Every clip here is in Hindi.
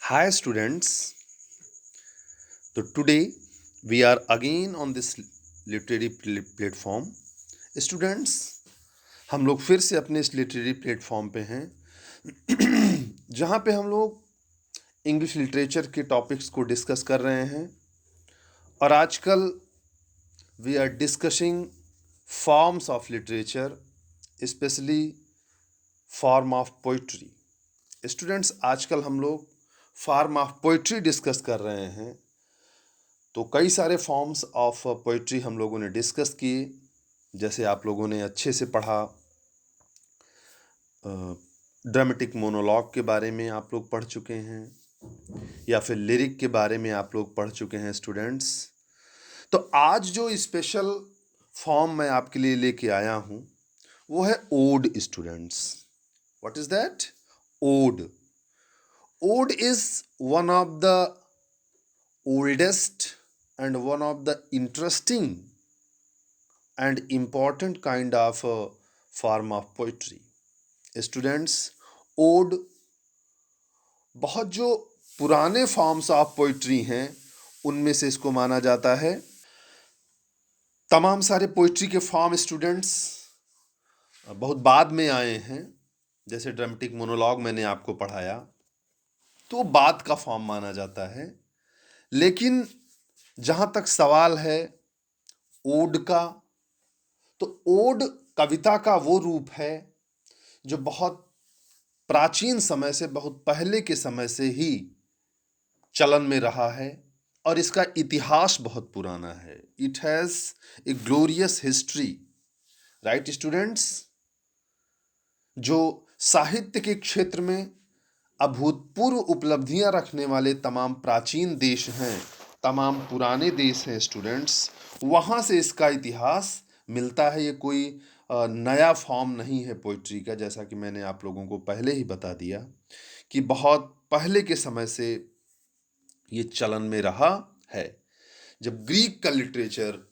Hi students, so today we are again on this literary platform. Students, हम लोग फिर से अपने इस लिटरेरी प्लेटफॉर्म पे हैं जहाँ पे हम लोग इंग्लिश लिटरेचर के टॉपिक्स को डिस्कस कर रहे हैं और आजकल we are discussing forms of literature, specially form of poetry. Students, आजकल हम लोग फॉर्म ऑफ पोइट्री डिस्कस कर रहे हैं. तो कई सारे फॉर्म्स ऑफ पोइट्री हम लोगों ने डिस्कस किए. जैसे आप लोगों ने अच्छे से पढ़ा, ड्रामेटिक मोनोलॉग के बारे में आप लोग पढ़ चुके हैं, या फिर लिरिक के बारे में आप लोग पढ़ चुके हैं स्टूडेंट्स. तो आज जो स्पेशल फॉर्म मैं आपके लिए लेके आया हूँ वो है ode. Students, what is that? Ode. Ode is one of the oldest and one of the interesting and important kind of form of poetry. Students, ode बहुत जो पुराने फॉर्म्स ऑफ पोइट्री हैं उनमें से इसको माना जाता है. तमाम सारे पोइट्री के फॉर्म स्टूडेंट्स बहुत बाद में आए हैं. जैसे ड्रामेटिक मोनोलॉग मैंने आपको पढ़ाया तो बाद का फॉर्म माना जाता है. लेकिन जहाँ तक सवाल है ओड का, तो ओड कविता का वो रूप है जो बहुत प्राचीन समय से, बहुत पहले के समय से ही चलन में रहा है और इसका इतिहास बहुत पुराना है. It has a glorious history. Right students? जो साहित्य के क्षेत्र में अभूतपूर्व उपलब्धियां रखने वाले तमाम प्राचीन देश हैं, तमाम पुराने देश हैं स्टूडेंट्स, वहाँ से इसका इतिहास मिलता है. ये कोई नया फॉर्म नहीं है पोइट्री का. जैसा कि मैंने आप लोगों को पहले ही बता दिया कि बहुत पहले के समय से ये चलन में रहा है. जब ग्रीक का लिटरेचर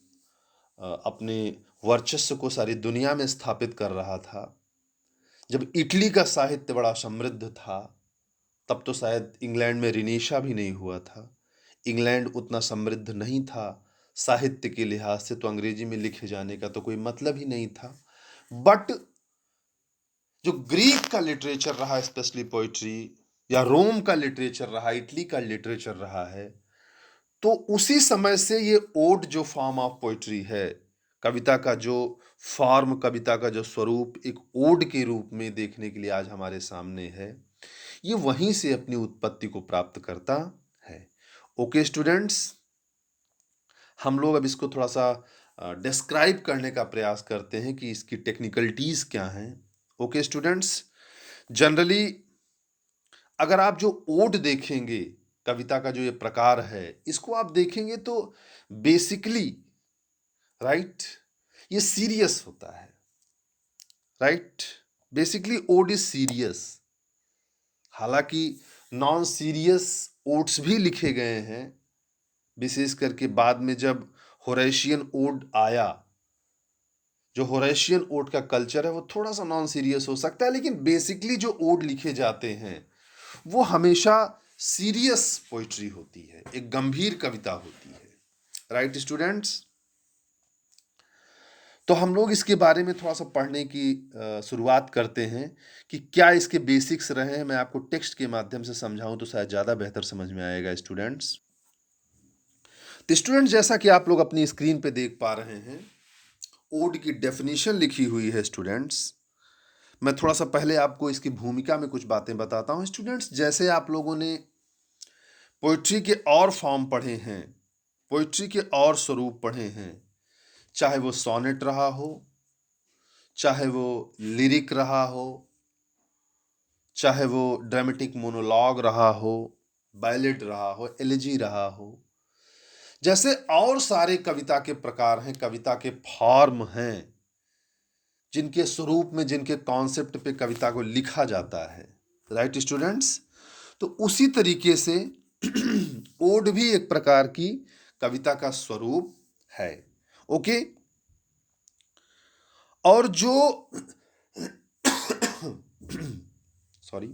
अपने वर्चस्व को सारी दुनिया में स्थापित कर रहा था, जब इटली का साहित्य बड़ा समृद्ध था, तब तो शायद इंग्लैंड में रिनेशा भी नहीं हुआ था. इंग्लैंड उतना समृद्ध नहीं था साहित्य के लिहाज से, तो अंग्रेजी में लिखे जाने का तो कोई मतलब ही नहीं था. बट जो ग्रीक का लिटरेचर रहा, स्पेशली पोइट्री, या रोम का लिटरेचर रहा, इटली का लिटरेचर रहा है, तो उसी समय से ये ओड जो फॉर्म ऑफ पोइट्री है, कविता का जो फॉर्म, कविता का जो स्वरूप एक ओड के रूप में देखने के लिए आज हमारे सामने है, ये वहीं से अपनी उत्पत्ति को प्राप्त करता है. ओके स्टूडेंट्स, हम लोग अब इसको थोड़ा सा डिस्क्राइब करने का प्रयास करते हैं कि इसकी टेक्निकलिटीज क्या हैं. ओके स्टूडेंट्स, जनरली अगर आप जो ओड देखेंगे, कविता का जो ये प्रकार है, इसको आप देखेंगे तो बेसिकली राइट ये सीरियस होता है. Right, basically ode is serious. हालांकि नॉन सीरियस ओड्स भी लिखे गए हैं, विशेष करके बाद में जब होरेशियन ओड आया. जो होरेशियन ओड का कल्चर है वो थोड़ा सा नॉन सीरियस हो सकता है, लेकिन बेसिकली जो ओड लिखे जाते हैं वो हमेशा सीरियस पोइट्री होती है, एक गंभीर कविता होती है. Right students? तो हम लोग इसके बारे में थोड़ा सा पढ़ने की शुरुआत करते हैं कि क्या इसके बेसिक्स रहे हैं. मैं आपको टेक्स्ट के माध्यम से समझाऊं तो शायद ज़्यादा बेहतर समझ में आएगा स्टूडेंट्स. तो स्टूडेंट्स, जैसा कि आप लोग अपनी स्क्रीन पे देख पा रहे हैं, ओड की डेफिनेशन लिखी हुई है स्टूडेंट्स. मैं थोड़ा सा पहले आपको इसकी भूमिका में कुछ बातें बताता हूँ स्टूडेंट्स. जैसे आप लोगों ने पोइट्री के और फॉर्म पढ़े हैं, पोइट्री के और स्वरूप पढ़े हैं, चाहे वो सोनेट रहा हो, चाहे वो लिरिक रहा हो, चाहे वो ड्रामेटिक मोनोलॉग रहा हो, बैलेड रहा हो, एलिजी रहा हो, जैसे और सारे कविता के प्रकार हैं, कविता के फॉर्म हैं, जिनके स्वरूप में, जिनके कॉन्सेप्ट पे कविता को लिखा जाता है. Right students? तो उसी तरीके से ओड भी एक प्रकार की कविता का स्वरूप है. ओके. और जो सॉरी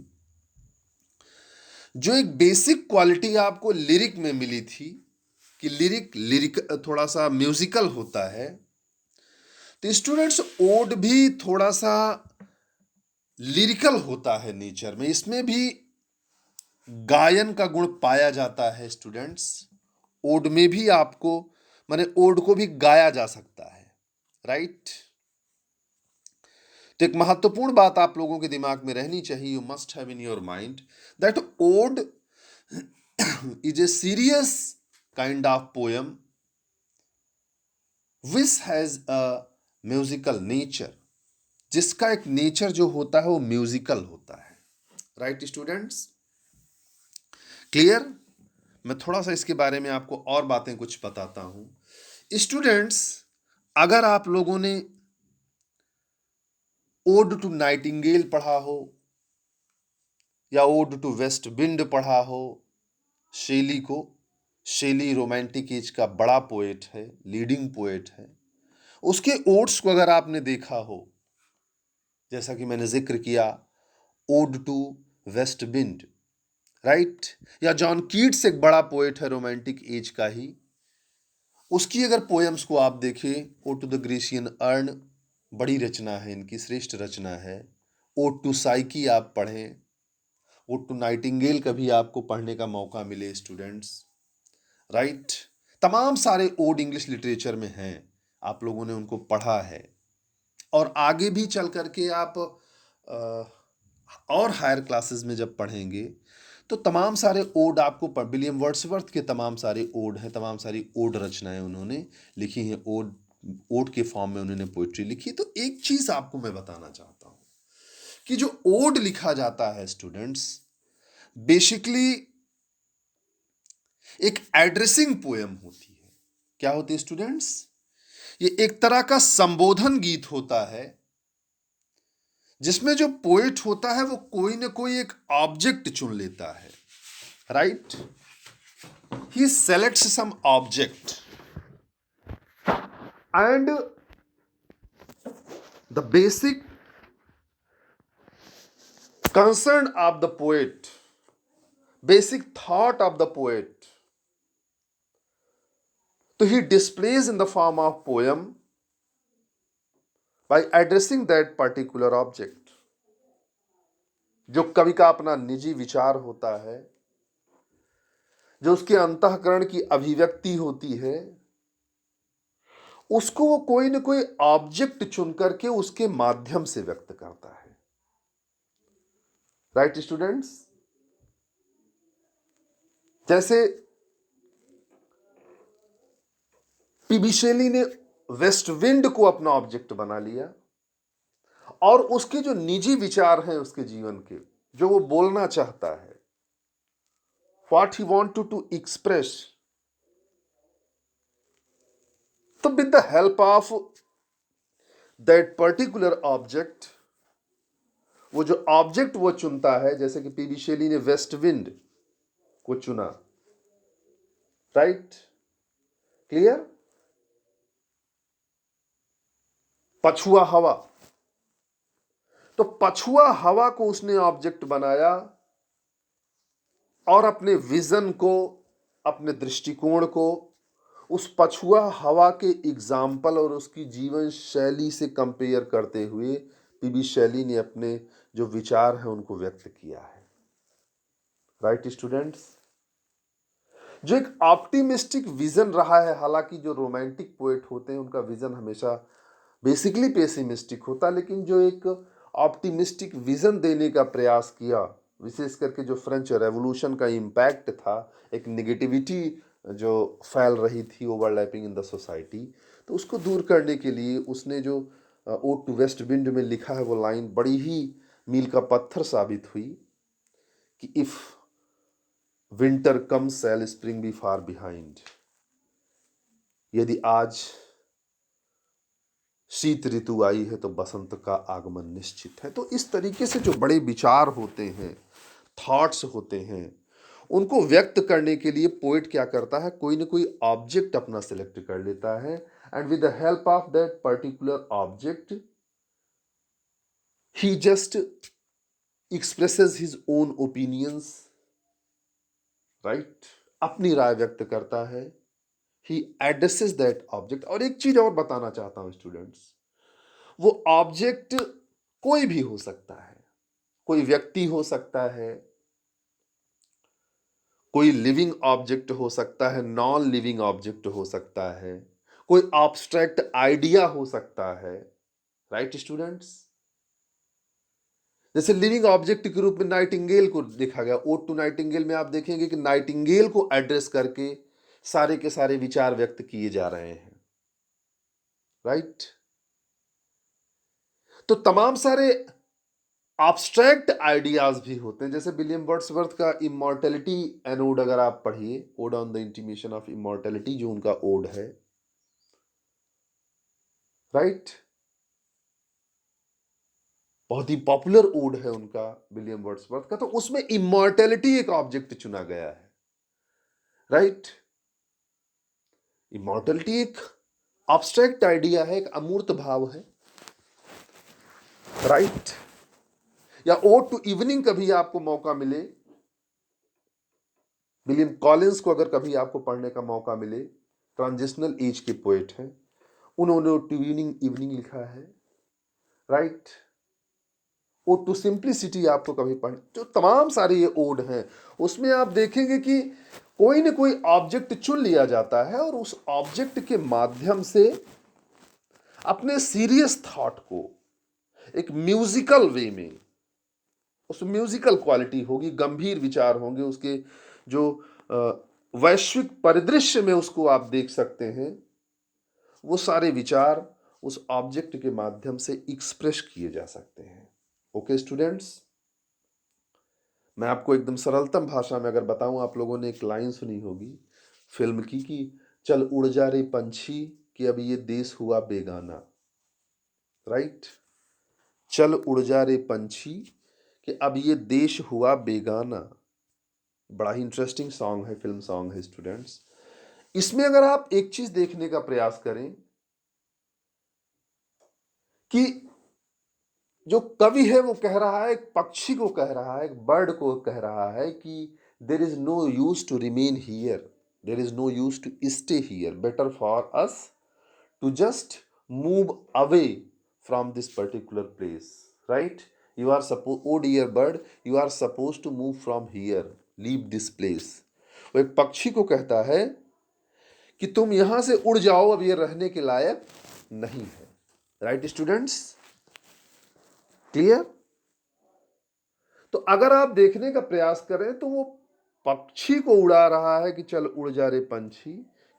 जो एक बेसिक क्वालिटी आपको लिरिक में मिली थी कि लिरिक थोड़ा सा म्यूजिकल होता है, तो स्टूडेंट्स ओड भी थोड़ा सा लिरिकल होता है नेचर में, इसमें भी गायन का गुण पाया जाता है स्टूडेंट्स। ओड में भी आपको माने ओड को भी गाया जा सकता है, राइट। तो एक महत्वपूर्ण बात आप लोगों के दिमाग में रहनी चाहिए, you must have in your mind that ode is a serious kind of poem which has a musical nature, जिसका एक नेचर जो होता है वो म्यूजिकल होता है, राइट स्टूडेंट्स, क्लियर। मैं थोड़ा सा इसके बारे में आपको और बातें कुछ बताता हूं स्टूडेंट्स। अगर आप लोगों ने ओड टू नाइटिंगेल पढ़ा हो या ओड टू वेस्ट विंड पढ़ा हो, शेली को, शेली रोमांटिक एज का बड़ा पोएट है, लीडिंग पोएट है, उसके ओड्स को अगर आपने देखा हो, जैसा कि मैंने जिक्र किया ode to west wind, right, या जॉन कीट्स एक बड़ा पोएट है रोमांटिक एज का ही, उसकी अगर पोएम्स को आप देखें, ode to the Grecian urn बड़ी रचना है, इनकी श्रेष्ठ रचना है। ओड टू साइकी आप पढ़ें, ओड टू नाइटिंगेल कभी आपको पढ़ने का मौका मिले स्टूडेंट्स, राइट। तमाम सारे ओड इंग्लिश लिटरेचर में हैं, आप लोगों ने उनको पढ़ा है, और आगे भी चल करके आप और हायर क्लासेस में जब पढ़ेंगे तो तमाम सारे ओड आपको विलियम वर्ड्सवर्थ के तमाम सारे ओड हैं, तमाम सारी ओड रचनाएं उन्होंने लिखी हैं, ओड के फॉर्म में उन्होंने पोइट्री लिखी। तो एक चीज आपको मैं बताना चाहता हूं कि जो ओड लिखा जाता है स्टूडेंट्स, बेसिकली एक एड्रेसिंग पोएम होती है। क्या होती है स्टूडेंट्स? ये एक तरह का संबोधन गीत होता है जिसमें जो पोएट होता है वो कोई ना कोई एक ऑब्जेक्ट चुन लेता है, right. He selects some object and the basic concern of the poet, basic thought of the poet, तो he displays in the form of poem by addressing that particular object। जो कवि का अपना निजी विचार होता है, जो उसके अंतःकरण की अभिव्यक्ति होती है, उसको वो कोई ना कोई ऑब्जेक्ट चुन करके उसके माध्यम से व्यक्त करता है, राइट स्टूडेंट्स। जैसे पीबी शेली ने वेस्ट विंड को अपना ऑब्जेक्ट बना लिया और उसके जो निजी विचार हैं उसके जीवन के, जो वो बोलना चाहता है, what he wanted to express, तो with the help of that particular object, वो जो ऑब्जेक्ट वो चुनता है, जैसे कि पीबी शेली ने वेस्ट विंड को चुना, राइट, क्लियर। पछुआ हवा, तो पछुआ हवा को उसने ऑब्जेक्ट बनाया और अपने विजन को, अपने दृष्टिकोण को उस पछुआ हवा के एग्जाम्पल और उसकी जीवन शैली से कंपेयर करते हुए पीबी शैली ने अपने जो विचार हैं उनको व्यक्त किया है, राइट स्टूडेंट्स। जो एक ऑप्टिमिस्टिक विजन रहा है, हालांकि जो रोमांटिक पोएट होते हैं उनका विजन हमेशा बेसिकली पेसिमिस्टिक होता, लेकिन जो एक ऑप्टिमिस्टिक विजन देने का प्रयास किया, विशेष करके जो फ्रेंच रेवोल्यूशन का इम्पैक्ट था, एक नेगेटिविटी जो फैल रही थी ओवरलैपिंग इन द सोसाइटी, तो उसको दूर करने के लिए उसने जो ओड टू वेस्ट विंड में लिखा है वो लाइन बड़ी ही मील का पत्थर साबित हुई कि if winter come shall spring be far behind, यदि आज शीत ऋतु आई है तो बसंत का आगमन निश्चित है। तो इस तरीके से जो बड़े विचार होते हैं, थॉट्स होते हैं, उनको व्यक्त करने के लिए पोएट क्या करता है, कोई ना कोई ऑब्जेक्ट अपना सिलेक्ट कर लेता है and with the help of that particular object he just expresses his own opinions, right, अपनी राय व्यक्त करता है, ही एड्रेसेस दैट ऑब्जेक्ट। और एक चीज और बताना चाहता हूं स्टूडेंट्स, वो ऑब्जेक्ट कोई भी हो सकता है, कोई व्यक्ति हो सकता है, कोई लिविंग ऑब्जेक्ट हो सकता है, नॉन लिविंग ऑब्जेक्ट हो सकता है, कोई ऑब्स्ट्रैक्ट आइडिया हो सकता है। राइट स्टूडेंट्स, जैसे लिविंग ऑब्जेक्ट के रूप में नाइटिंगेल को देखा गया। ओड टू नाइटिंगेल में आप देखेंगे कि नाइटिंगेल को एड्रेस करके सारे के सारे विचार व्यक्त किए जा रहे हैं। राइट, तो तमाम सारे एब्स्ट्रैक्ट आइडियाज भी होते हैं, जैसे विलियम वर्ड्सवर्थ का इमॉर्टैलिटी एनोड अगर आप पढ़िए, odd on the intimation of immortality, जो उनका ओड है। राइट, बहुत ही पॉपुलर ओड है उनका, विलियम वर्ड्सवर्थ का। तो उसमें इमॉर्टैलिटी एक ऑब्जेक्ट चुना गया है। राइट, इमॉर्टैलिटी एक एब्स्ट्रैक्ट आइडिया है, एक अमूर्त भाव है। राइट, या ओड टू इवनिंग कभी आपको मौका मिले, विलियम कॉलिंस को अगर कभी आपको पढ़ने का मौका मिले, ट्रांजिशनल एज के पोएट हैं, उन्होंने टू इवनिंग इवनिंग लिखा है। राइट, ओड टू सिंप्लिसिटी आपको कभी पढ़, जो तमाम सारे ये ओड हैं, उसमें आप देखेंगे कि कोई ना कोई ऑब्जेक्ट चुन लिया जाता है और उस ऑब्जेक्ट के माध्यम से अपने सीरियस थॉट को एक म्यूजिकल वे में, उस म्यूजिकल क्वालिटी होगी, गंभीर विचार होंगे उसके, जो वैश्विक परिदृश्य में उसको आप देख सकते हैं, वो सारे विचार उस ऑब्जेक्ट के माध्यम से एक्सप्रेस किए जा सकते हैं। ओके स्टूडेंट्स, मैं आपको एकदम सरलतम भाषा में अगर बताऊं, आप लोगों ने एक लाइन सुनी होगी फिल्म की कि चल उड़ जा रे पंछी कि अब ये देश हुआ बेगाना। राइट, चल उड़ जा रे पंछी कि अब ये देश हुआ बेगाना। बड़ा ही इंटरेस्टिंग सॉन्ग है, फिल्म सॉन्ग है स्टूडेंट्स। इसमें अगर आप एक चीज देखने का प्रयास करें कि जो कवि है वो कह रहा है, एक पक्षी को कह रहा है, एक बर्ड को कह रहा है कि there is no use to remain here, there is no use to stay here, better for us to just move away from this particular place. Right, you are suppose, o dear bird, you are suppose to move from here, leave this place. वो एक पक्षी को कहता है कि तुम यहां से उड़ जाओ, अब ये रहने के लायक नहीं है। Right students, clear? तो अगर आप देखने का प्रयास करें तो वो पक्षी को उड़ा रहा है कि चल उड़ जा रे पंछी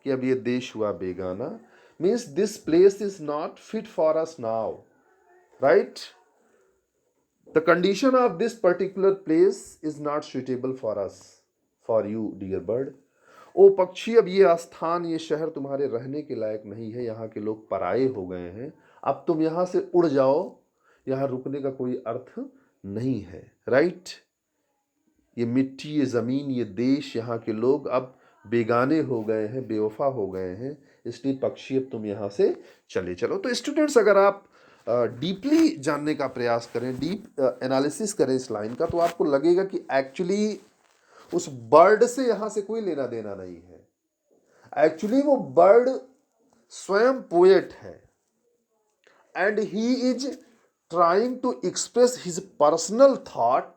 कि अब ये देश हुआ बेगाना, means this place is not fit for us now. Right, the condition of this particular place is not suitable for us, for you dear bird. ओ पक्षी, अब ये स्थान, ये शहर तुम्हारे रहने के लायक नहीं है, यहाँ के लोग पराये हो गए हैं, अब तुम यहाँ से उड़ जाओ, यहाँ रुकने का कोई अर्थ नहीं है। राइट, ये मिट्टी, ये ज़मीन, ये देश, यहाँ के लोग अब बेगाने हो गए हैं, बेवफा हो गए हैं, इसलिए पक्षी अब तुम यहाँ से चले चलो। तो स्टूडेंट्स, अगर आप डीपली जानने का प्रयास करें, डीप एनालिसिस करें इस लाइन का, तो आपको लगेगा कि एक्चुअली उस बर्ड से यहाँ से कोई लेना देना नहीं है। एक्चुअली वो बर्ड स्वयं पोएट है and he is trying to express his personal thought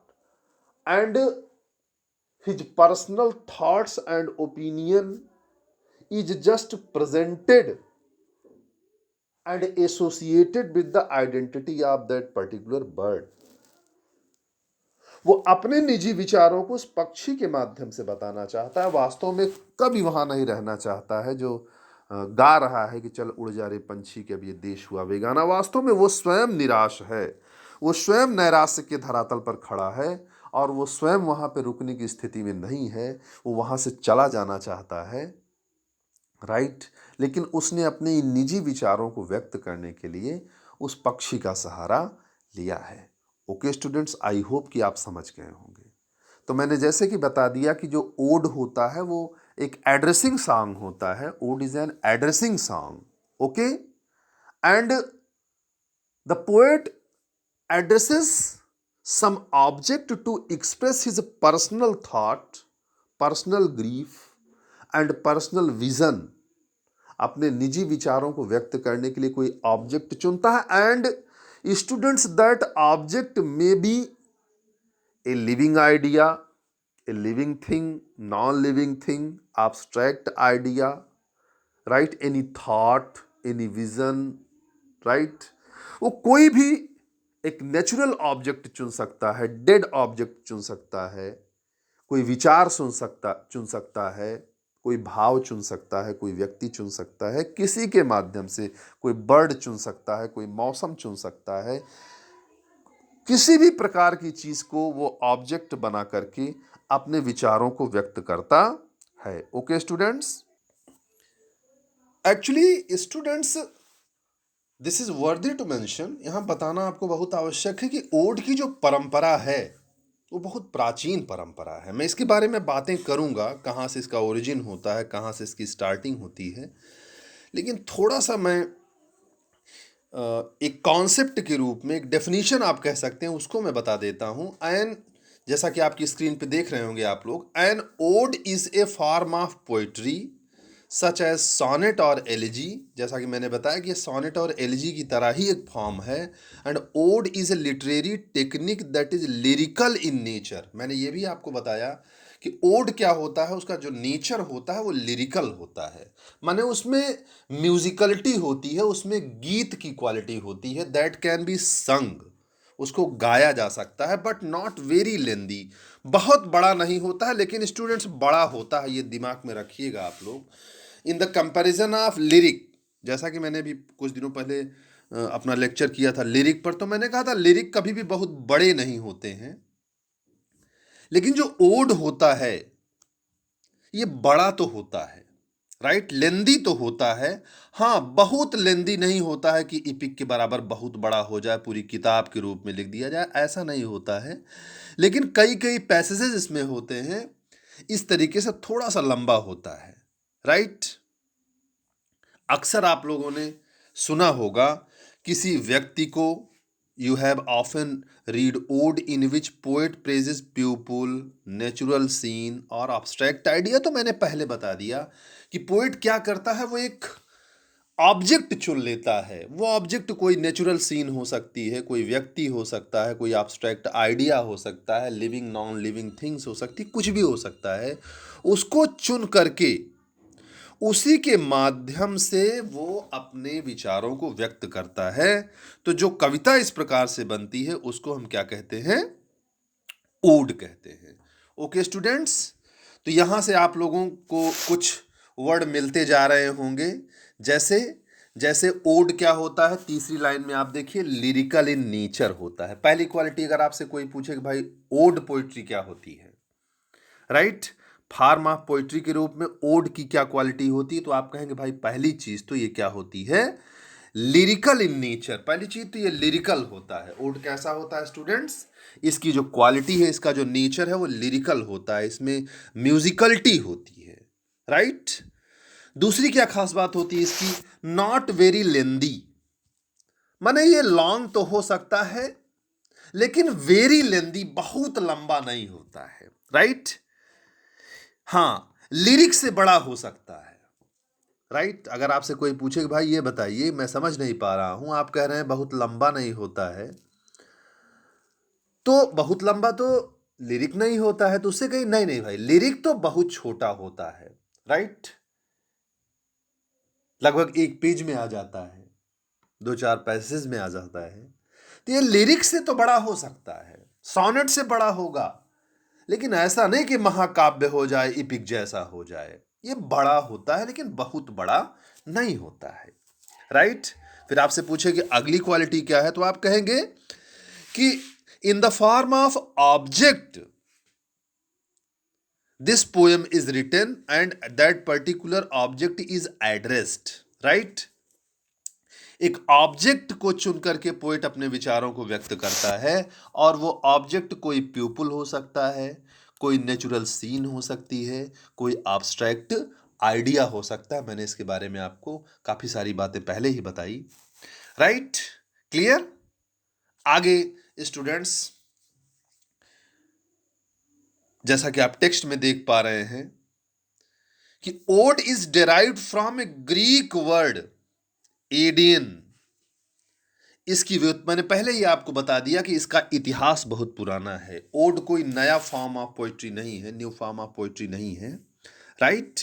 and his personal thoughts and opinion is just presented and associated with the identity of that particular bird. वो अपने निजी विचारों को उस पक्षी के माध्यम से बताना चाहता है, वास्तव में कभी वहां नहीं रहना चाहता है जो गा रहा है कि चल उड़ जा रे पंछी के अब ये देश हुआ बेगाना। वास्तव में वो स्वयं निराश है, वो स्वयं नैराश्य के धरातल पर खड़ा है और वो स्वयं वहां पे रुकने की स्थिति में नहीं है, वो वहां से चला जाना चाहता है। राइट, लेकिन उसने अपने निजी विचारों को व्यक्त करने के लिए उस पक्षी का सहारा लिया है। ओके स्टूडेंट्स, आई होप कि आप समझ गए होंगे। तो मैंने जैसे कि बता दिया कि जो ओड होता है वो एक एड्रेसिंग सॉन्ग होता है, ode is an addressing song. Okay, and the poet addresses some object to express his personal thought personal grief and personal vision, अपने निजी विचारों को व्यक्त करने के लिए कोई ऑब्जेक्ट चुनता है। And students, that object may be a living idea, a living thing, non living thing, abstract idea, right, any thought, any vision, right. वो कोई भी एक नेचुरल ऑब्जेक्ट चुन सकता है, डेड ऑब्जेक्ट चुन सकता है, कोई विचार चुन सकता है, कोई भाव चुन सकता है, कोई व्यक्ति चुन सकता है, किसी के माध्यम से कोई बर्ड चुन सकता है, कोई मौसम चुन सकता है, किसी भी प्रकार की चीज को वो ऑब्जेक्ट बना करके अपने विचारों को व्यक्त करता है। Okay students, actually students, this is worthy to mention, यहां बताना आपको बहुत आवश्यक है कि ओड की जो परंपरा है वो बहुत प्राचीन परंपरा है। मैं इसके बारे में बातें करूंगा, कहाँ से इसका ओरिजिन होता है, कहाँ से इसकी स्टार्टिंग होती है, लेकिन थोड़ा सा मैं एक कॉन्सेप्ट के रूप में, एक डेफिनेशन आप कह सकते हैं, उसको मैं बता देता हूं। एन, जैसा कि आपकी स्क्रीन पे देख रहे होंगे आप लोग, an ode is a form of poetry such as sonnet और एलिजी, जैसा कि मैंने बताया कि सोनेट और एलिजी की तरह ही एक फॉर्म है। And ode is a literary technique that is lyrical in nature. मैंने ये भी आपको बताया कि ओड क्या होता है, उसका जो नेचर होता है वो लिरिकल होता है, माने उसमें म्यूजिकलिटी होती है, उसमें गीत की क्वालिटी होती है, दैट कैन बी संग, उसको गाया जा सकता है, बट नॉट वेरी लेंदी, बहुत बड़ा नहीं होता है, लेकिन स्टूडेंट्स बड़ा होता है, ये दिमाग में रखिएगा आप लोग। In the comparison of lyric, जैसा कि मैंने भी कुछ दिनों पहले अपना लेक्चर किया था लिरिक पर, तो मैंने कहा था लिरिक कभी भी बहुत बड़े नहीं होते हैं, लेकिन जो ओड होता है ये बड़ा तो होता है, राइट, लेंदी तो होता है। हाँ, बहुत लेंदी नहीं होता है कि इपिक के बराबर बहुत बड़ा हो जाए, पूरी किताब के रूप में लिख दिया जाए, ऐसा नहीं होता है, लेकिन कई कई पैसेजेस इसमें होते हैं इस तरीके से, थोड़ा सा लंबा होता है, राइट। अक्सर आप लोगों ने सुना होगा किसी व्यक्ति को, you have often read ode in which poet praises people, natural scene और abstract आइडिया। तो मैंने पहले बता दिया कि पोएट क्या करता है, वो एक ऑब्जेक्ट चुन लेता है। वो ऑब्जेक्ट कोई नेचुरल सीन हो सकती है, कोई व्यक्ति हो सकता है, कोई abstract आइडिया हो सकता है, लिविंग नॉन लिविंग थिंग्स हो सकती, कुछ भी हो सकता है, उसको चुन करके उसी के माध्यम से वो अपने विचारों को व्यक्त करता है। तो जो कविता इस प्रकार से बनती है उसको हम क्या कहते हैं, ओड कहते हैं। ओके स्टूडेंट्स, तो यहां से आप लोगों को कुछ वर्ड मिलते जा रहे होंगे, जैसे जैसे ओड क्या होता है, तीसरी लाइन में आप देखिए लिरिकल इन नेचर होता है। पहली क्वालिटी, अगर आपसे कोई पूछे कि भाई ओड पोइट्री क्या होती है, राइट, फॉर्म ऑफ पोइट्री के रूप में ओड की क्या क्वालिटी होती है, तो आप कहेंगे भाई पहली चीज तो ये क्या होती है, लिरिकल इन नेचर। पहली चीज तो ये लिरिकल होता है। ओड कैसा होता है स्टूडेंट्स, इसकी जो क्वालिटी है, इसका जो नेचर है वो लिरिकल होता है, इसमें म्यूजिकलिटी होती है, राइट। दूसरी क्या खास बात होती है इसकी, नॉट वेरी लेंदी, माने ये लॉन्ग तो हो सकता है लेकिन वेरी लेंदी, बहुत लंबा नहीं होता है, राइट। हाँ, लिरिक्स से बड़ा हो सकता है, राइट। अगर आपसे कोई पूछे कि भाई ये बताइए, मैं समझ नहीं पा रहा हूं, आप कह रहे हैं बहुत लंबा नहीं होता है, तो बहुत लंबा तो लिरिक नहीं होता है, तो उससे कहीं नहीं नहीं भाई, लिरिक तो बहुत छोटा होता है, राइट, लगभग एक पेज में आ जाता है, दो चार पैसेज में आ जाता है। तो ये लिरिक से तो बड़ा हो सकता है, सोनेट से बड़ा होगा, लेकिन ऐसा नहीं कि महाकाव्य हो जाए, इपिक जैसा हो जाए। ये बड़ा होता है लेकिन बहुत बड़ा नहीं होता है, राइट। फिर आपसे पूछे कि अगली क्वालिटी क्या है, तो आप कहेंगे कि in the form of object this poem is written and that particular object is addressed, right. एक ऑब्जेक्ट को चुन करके पोएट अपने विचारों को व्यक्त करता है, और वो ऑब्जेक्ट कोई प्यूपल हो सकता है, कोई नेचुरल सीन हो सकती है, कोई एब्स्ट्रैक्ट आइडिया हो सकता है। मैंने इसके बारे में आपको काफी सारी बातें पहले ही बताई, राइट, क्लियर। आगे स्टूडेंट्स, जैसा कि आप टेक्स्ट में देख पा रहे हैं कि ode is derived from a Greek word aeidein. इसकी मैंने पहले ही आपको बता दिया कि इसका इतिहास बहुत पुराना है। ओड कोई नया फॉर्म ऑफ पोइट्री नहीं है, न्यू फॉर्म ऑफ पोइट्री नहीं है, right.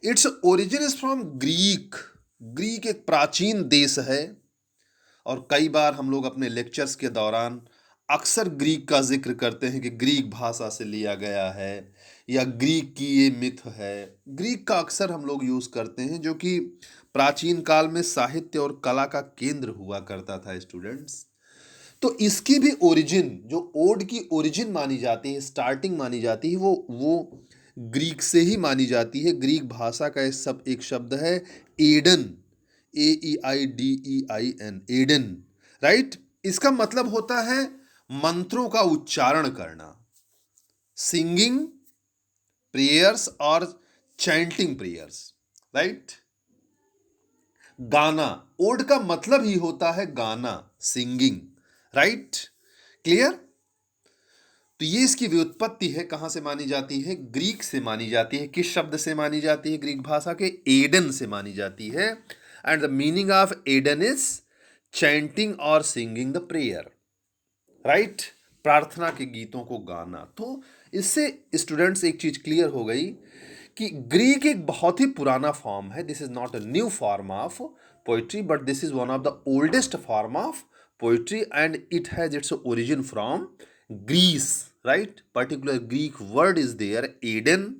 Its origin is from Greek. Greek एक प्राचीन देश है और कई बार हम लोग अपने लेक्चर्स के दौरान अक्सर ग्रीक का जिक्र करते हैं कि ग्रीक भाषा से लिया गया है या ग्रीक की ये मिथ है। ग्रीक का अक्सर हम लोग यूज करते हैं, जो कि प्राचीन काल में साहित्य और कला का केंद्र हुआ करता था स्टूडेंट्स। तो इसकी भी ओरिजिन, जो ओड की ओरिजिन मानी जाती है, स्टार्टिंग मानी जाती है, वो ग्रीक से ही मानी जाती है। ग्रीक भाषा का एक शब्द है एडन, AEIDEIN, एडन, राइट। इसका मतलब होता है मंत्रों का उच्चारण करना, सिंगिंग प्रेयर्स और चैंटिंग प्रेयर्स, राइट। गाना, ओड का मतलब ही होता है गाना, सिंगिंग, राइट, क्लियर। तो ये इसकी व्युत्पत्ति है, कहां से मानी जाती है? ग्रीक से मानी जाती है। किस शब्द से मानी जाती है? ग्रीक भाषा के एडन से मानी जाती है। And the meaning of aeidein is chanting और सिंगिंग द प्रेयर, राइट, प्रार्थना के गीतों को गाना। तो इससे स्टूडेंट्स एक चीज क्लियर हो गई कि ग्रीक एक बहुत ही पुराना फॉर्म है। This is not a new form of poetry, but this is one of the oldest form of poetry and it has its origin from Greece, right. Particular Greek word is there, aeidein,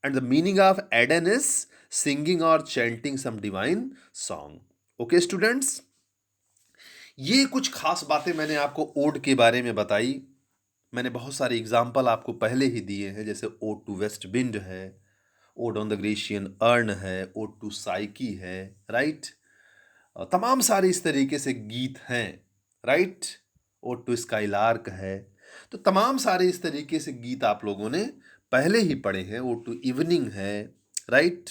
and the meaning of aeidein is singing और chanting some divine song. Okay students, ये कुछ खास बातें मैंने आपको ओड के बारे में बताई। मैंने बहुत सारे एग्जाम्पल आपको पहले ही दिए हैं, जैसे ओड टू वेस्ट विंड है, odd on the Grecian earn है, ओड टू साइकी है, राइट। तमाम सारे इस तरीके से गीत हैं, राइट। ओड टू स्काईलार्क है। तो तमाम सारे इस तरीके से गीत आप लोगों ने पहले ही पढ़े हैं। ओड टू इवनिंग है, राइट।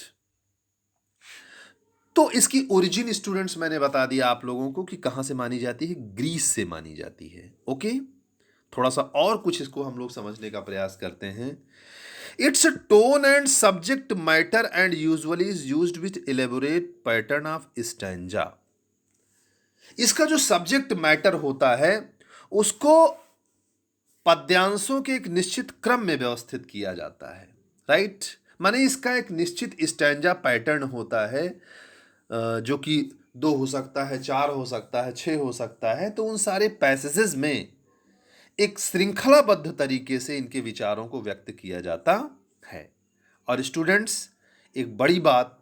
तो इसकी ओरिजिन स्टूडेंट्स मैंने बता दिया आप लोगों को कि कहां से मानी जाती है, ग्रीस से मानी जाती है। ओके, थोड़ा सा और कुछ इसको हम लोग समझने का प्रयास करते हैं। It's tone and subject matter and usually is used with elaborate pattern of stanza. इसका जो सब्जेक्ट मैटर होता है उसको पद्यांशों के एक निश्चित क्रम में व्यवस्थित किया जाता है, राइट। माने इसका एक निश्चित स्टैंजा पैटर्न होता है, जो कि 2 हो सकता है, 4 हो सकता है, 6 हो सकता है। तो उन सारे पैसेजेस में एक श्रृंखलाबद्ध तरीके से इनके विचारों को व्यक्त किया जाता है। और स्टूडेंट्स, एक बड़ी बात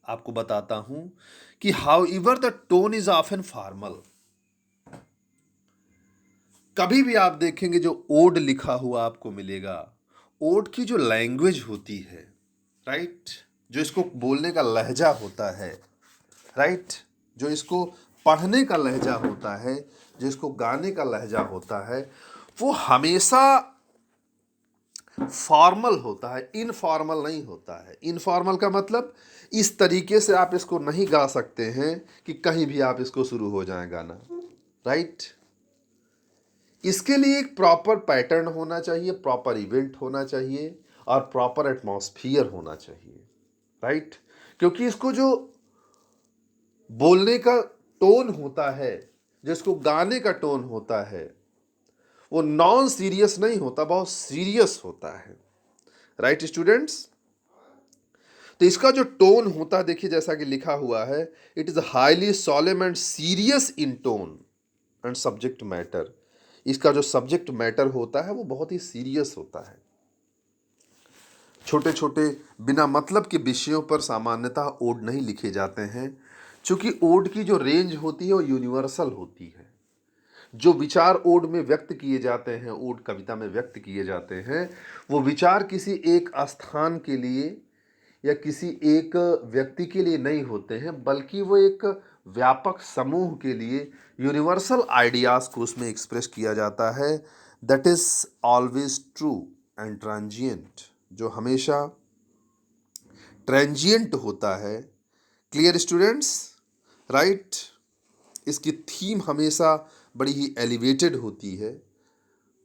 आपको बताता हूं कि how ever the tone is often formal. कभी भी आप देखेंगे जो ओड लिखा हुआ आपको मिलेगा, ओड की जो लैंग्वेज होती है, राइट, जो इसको बोलने का लहजा होता है, राइट, जो इसको पढ़ने का लहजा होता है, जो इसको गाने का लहजा होता है, वो हमेशा फॉर्मल होता है, इनफॉर्मल नहीं होता है। इनफॉर्मल का मतलब इस तरीके से आप इसको नहीं गा सकते हैं कि कहीं भी आप इसको शुरू हो जाए गाना, राइट। इसके लिए एक प्रॉपर पैटर्न होना चाहिए, प्रॉपर इवेंट होना चाहिए और प्रॉपर एटमॉस्फियर होना चाहिए, राइट। क्योंकि इसको जो बोलने का टोन होता है, जिसको गाने का टोन होता है, वो नॉन सीरियस नहीं होता, बहुत सीरियस होता है, राइट स्टूडेंट्स। तो इसका जो टोन होता है, देखिए जैसा कि लिखा हुआ है, it is highly सॉलेम and serious in tone and subject matter. इसका जो सब्जेक्ट मैटर होता है वो बहुत ही सीरियस होता है। छोटे छोटे बिना मतलब के विषयों पर सामान्यतः ओड नहीं लिखे जाते हैं, क्योंकि ओड की जो रेंज होती है वो यूनिवर्सल होती है। जो विचार ओड में व्यक्त किए जाते हैं, ओड कविता में व्यक्त किए जाते हैं, वो विचार किसी एक स्थान के लिए या किसी एक व्यक्ति के लिए नहीं होते हैं, बल्कि वो एक व्यापक समूह के लिए यूनिवर्सल आइडियाज़ को उसमें एक्सप्रेस किया जाता है। That is always true and transient, जो हमेशा ट्रांजिएंट होता है। Clear students, right. इसकी थीम हमेशा बड़ी ही एलिवेटेड होती है,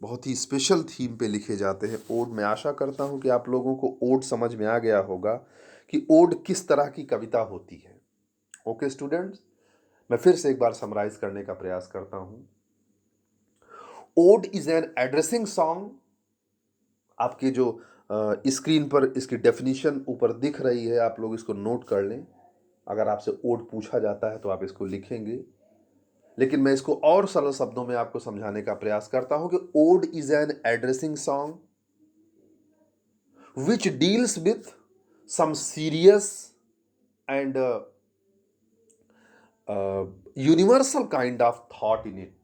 बहुत ही स्पेशल थीम पे लिखे जाते हैं ओड। मैं आशा करता हूँ कि आप लोगों को ओड समझ में आ गया होगा कि ओड किस तरह की कविता होती है। ओके स्टूडेंट्स, मैं फिर से एक बार समराइज करने का प्रयास करता हूँ। Ode is an addressing song. आपके जो स्क्रीन पर इसकी डेफिनेशन ऊपर दिख रही है, आप लोग इसको नोट कर लें। अगर आपसे ओड पूछा जाता है तो आप इसको लिखेंगे, लेकिन मैं इसको और सरल शब्दों में आपको समझाने का प्रयास करता हूं कि ode is an addressing song which deals with some serious and universal kind of thought in it.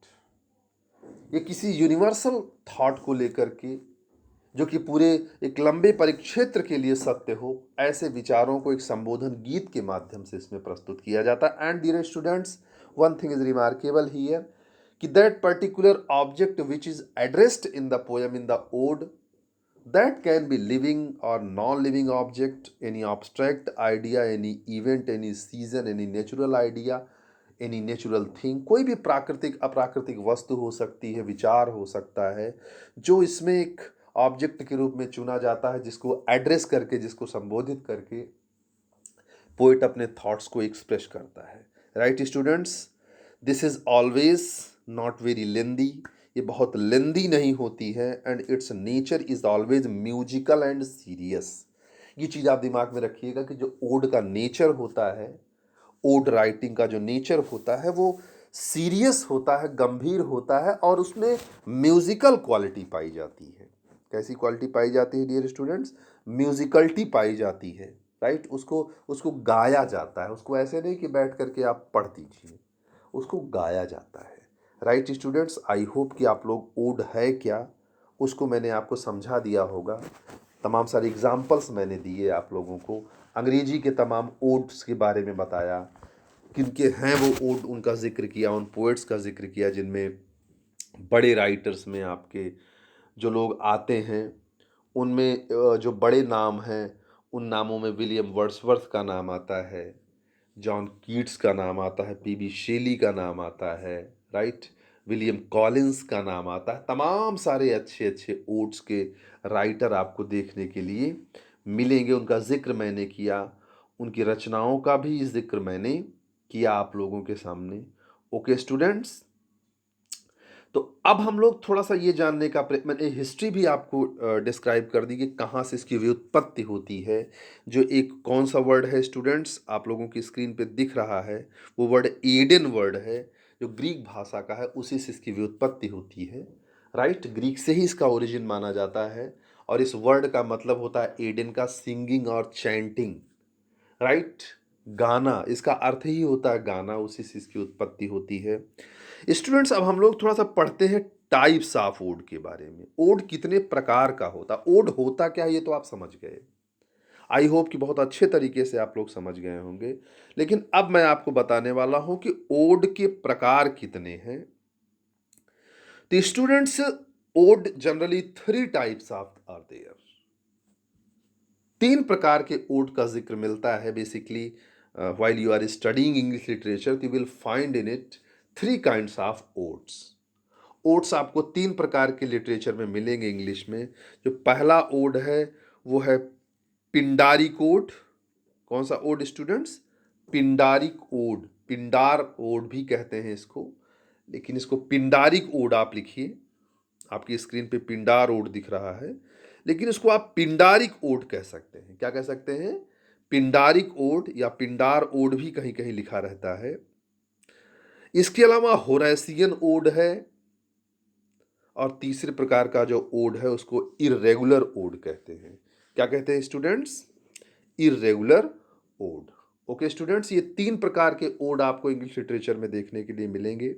ये किसी यूनिवर्सल थॉट को लेकर के, जो कि पूरे एक लंबे परिक्षेत्र के लिए सत्य हो, ऐसे विचारों को एक संबोधन गीत के माध्यम से इसमें प्रस्तुत किया जाता है। And dear students, one thing is remarkable here कि that particular object which is addressed in the poem, in the ode, that can be living or non-living object, any abstract idea, any event, any season, any natural idea, any natural thing। कोई भी प्राकृतिक अप्राकृतिक वस्तु हो सकती है, विचार हो सकता है, जो इसमें एक ऑब्जेक्ट के रूप में चुना जाता है, जिसको एड्रेस करके, जिसको संबोधित करके पोइट अपने थॉट्स को एक्सप्रेस करता है। Right students, this is always not very lengthy. ये बहुत लेंदी नहीं होती है, and it's nature is always musical and serious. ये चीज़ आप दिमाग में रखिएगा कि जो ओड का नेचर होता है, ओड राइटिंग का जो नेचर होता है, वो सीरियस होता है, गंभीर होता है, और उसमें म्यूजिकल क्वालिटी पाई जाती है। कैसी क्वालिटी पाई जाती है डियर स्टूडेंट्स? म्यूजिकलिटी पाई जाती है। राइट, उसको उसको गाया जाता है। उसको ऐसे नहीं कि बैठ करके आप पढ़ दीजिए, उसको गाया जाता है। राइट स्टूडेंट्स, आई होप कि आप लोग ओड है क्या उसको मैंने आपको समझा दिया होगा। तमाम सारे एग्जाम्पल्स मैंने दिए आप लोगों को, अंग्रेजी के तमाम ओड्स के बारे में बताया, किनके हैं वो ओड, उनका जिक्र किया, उन पोएट्स का जिक्र किया जिनमें बड़े राइटर्स में आपके जो लोग आते हैं, उनमें जो बड़े नाम हैं, उन नामों में विलियम वर्ड्सवर्थ का नाम आता है, जॉन कीट्स का नाम आता है, पीबी शेली का नाम आता है, राइट, विलियम कॉलिंस का नाम आता है। तमाम सारे अच्छे अच्छे ओड्स के राइटर आपको देखने के लिए मिलेंगे। उनका जिक्र मैंने किया, उनकी रचनाओं का भी जिक्र मैंने किया आप लोगों के सामने। ओके स्टूडेंट्स, तो अब हम लोग थोड़ा सा ये जानने का मैंने हिस्ट्री भी आपको डिस्क्राइब कर दी कि कहाँ से इसकी व्युत्पत्ति होती है। जो एक कौन सा वर्ड है स्टूडेंट्स, आप लोगों की स्क्रीन पे दिख रहा है, वो वर्ड एडन वर्ड है, जो ग्रीक भाषा का है, उसी से इसकी व्युत्पत्ति होती है। राइट, ग्रीक से ही इसका ओरिजिन माना जाता है, और इस वर्ड का मतलब होता है एडन का सिंगिंग और चैंटिंग। राइट, गाना, इसका अर्थ ही होता है गाना, उसी से इसकी उत्पत्ति होती है। स्टूडेंट्स, अब हम लोग थोड़ा सा पढ़ते हैं टाइप्स ऑफ ओड के बारे में। ओड कितने प्रकार का होता, ओड होता क्या है ये तो आप समझ गए। आई होप कि बहुत अच्छे तरीके से आप लोग समझ गए होंगे, लेकिन अब मैं आपको बताने वाला हूं कि ओड के प्रकार कितने हैं। तो students, ode generally 3 types of are there. 3 प्रकार के ओड का जिक्र मिलता है basically. while you are studying English literature, you will find in it 3 kinds of odes। Odds आपको 3 प्रकार के लिटरेचर में मिलेंगे इंग्लिश में। जो पहला ओड है वो है पिंडारिक ओड। कौन सा ode students? Pindaric ode, Pindar ode भी कहते हैं इसको, लेकिन इसको पिंडारिक ओड आप लिखिए। आपकी स्क्रीन पे पिंडार ओड दिख रहा है, लेकिन इसको आप पिंडारिक ओड कह सकते हैं। क्या कह सकते हैं? पिंडारिक ओड या पिंडार ओड भी कहीं कहीं लिखा रहता है। इसके अलावा होरेसियन ओड है, और तीसरे प्रकार का जो ओड है उसको इर्रेगुलर ओड कहते हैं। क्या कहते हैं students? Irregular ode. Okay students, ये 3 प्रकार के ओड आपको इंग्लिश लिटरेचर में देखने के लिए मिलेंगे।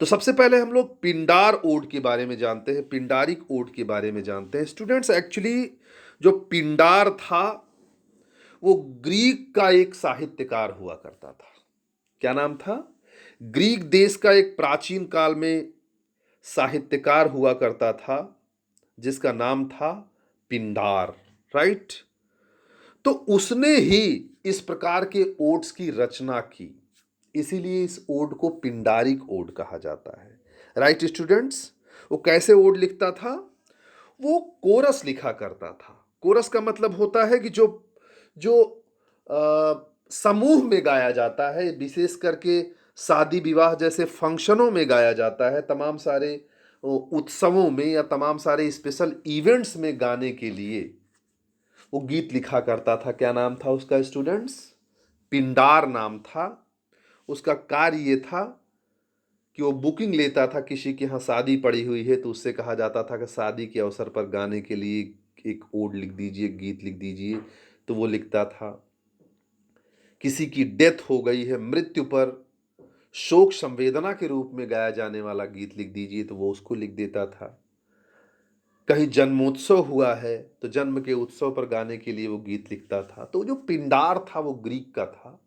तो सबसे पहले हम लोग पिंडार ओड के बारे में जानते हैं, पिंडारिक ओड के बारे में जानते हैं। स्टूडेंट्स, एक्चुअली जो पिंडार था वो ग्रीक का एक साहित्यकार हुआ करता था। क्या नाम था? ग्रीक देश का एक प्राचीन काल में साहित्यकार हुआ करता था जिसका नाम था पिंडार। राइट, तो उसने ही इस प्रकार के ओड्स की रचना की, इसीलिए इस ओड को पिंडारिक ओड कहा जाता है। Right students? वो कैसे ओड लिखता था? वो कोरस लिखा करता था। कोरस का मतलब होता है कि जो जो समूह में गाया जाता है, विशेष करके शादी विवाह जैसे फंक्शनों में गाया जाता है, तमाम सारे उत्सवों में या तमाम सारे स्पेशल इवेंट्स में गाने के लिए वो गीत लिखा करता था। क्या नाम था उसका स्टूडेंट्स? पिंडार नाम था। उसका कार्य ये था कि वो बुकिंग लेता था, किसी के यहाँ शादी पड़ी हुई है तो उससे कहा जाता था कि शादी के अवसर पर गाने के लिए एक ओड लिख दीजिए, गीत लिख दीजिए, तो वो लिखता था। किसी की डेथ हो गई है, मृत्यु पर शोक संवेदना के रूप में गाया जाने वाला गीत लिख दीजिए, तो वो उसको लिख देता था। कहीं जन्मोत्सव हुआ है तो जन्म के उत्सव पर गाने के लिए वो गीत लिखता था। तो जो पिंडार था वो ग्रीक का था,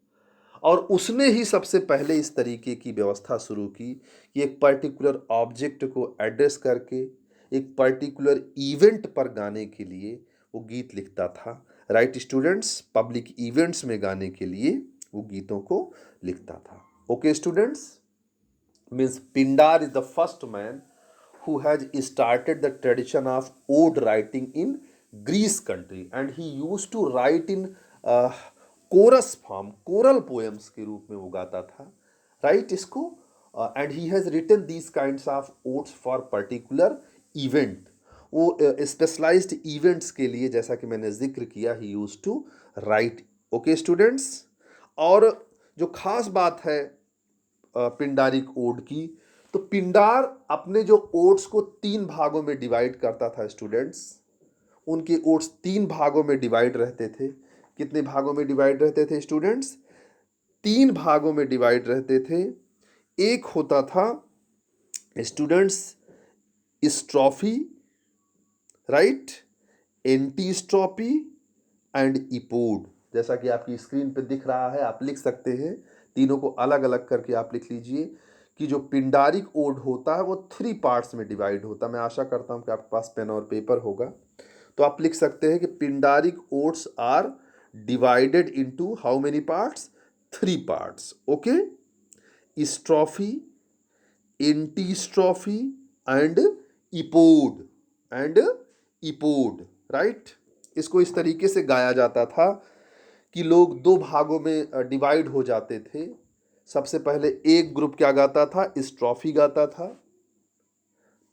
और उसने ही सबसे पहले इस तरीके की व्यवस्था शुरू की कि एक पर्टिकुलर ऑब्जेक्ट को एड्रेस करके एक पर्टिकुलर इवेंट पर गाने के लिए वो गीत लिखता था। Right students? पब्लिक इवेंट्स में गाने के लिए वो गीतों को लिखता था। Okay students? Means Pindar is the first man who has started the tradition of ode writing in Greece country, and he used to write in chorus form, choral poems के रूप में वो गाता था। राइट इसको? And he has written these kinds of odes for particular event. वो स्पेशलाइज्ड इवेंट्स के लिए, जैसा कि मैंने जिक्र किया, he use to write. Okay students? और जो खास बात है पिंडारिक ओड की, तो पिंडार अपने जो ओड्स को 3 भागों में डिवाइड करता था स्टूडेंट्स। उनके ओड्स 3 भागों में डिवाइड रहते थे। कितने भागों में डिवाइड रहते थे स्टूडेंट्स? 3 भागों में डिवाइड रहते थे। एक होता था students strophe, right, antistrophe and epode. जैसा कि आपकी स्क्रीन पे दिख रहा है, आप लिख सकते हैं, तीनों को अलग अलग करके आप लिख लीजिए कि जो पिंडारिक ओड होता है वो 3 पार्ट्स में डिवाइड होता है। मैं आशा करता हूं कि आपके पास पेन और पेपर होगा, तो आप लिख सकते हैं कि Pindaric odes are divided into how many parts? 3 parts. Okay? Strophe, antistrophe and epode, and epode. Right? इसको इस तरीके से गाया जाता था कि लोग 2 भागों में डिवाइड हो जाते थे। सबसे पहले एक ग्रुप क्या गाता था? स्ट्रॉफी गाता था,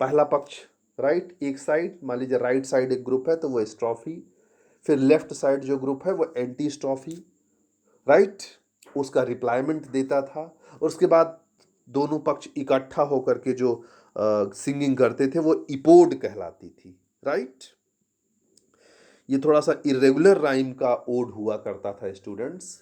पहला पक्ष। राइट? एक साइड, मान लीजिए राइट साइड एक ग्रुप है तो वो स्ट्रॉफी, फिर लेफ्ट साइड जो ग्रुप है वो एंटी स्ट्रॉफी। राइट? उसका रिप्लाईमेंट देता था, और उसके बाद दोनों पक्ष इकट्ठा होकर के जो सिंगिंग करते थे वो इपोड कहलाती थी। राइट? ये थोड़ा सा इरेगुलर राइम का ओड हुआ करता था स्टूडेंट्स।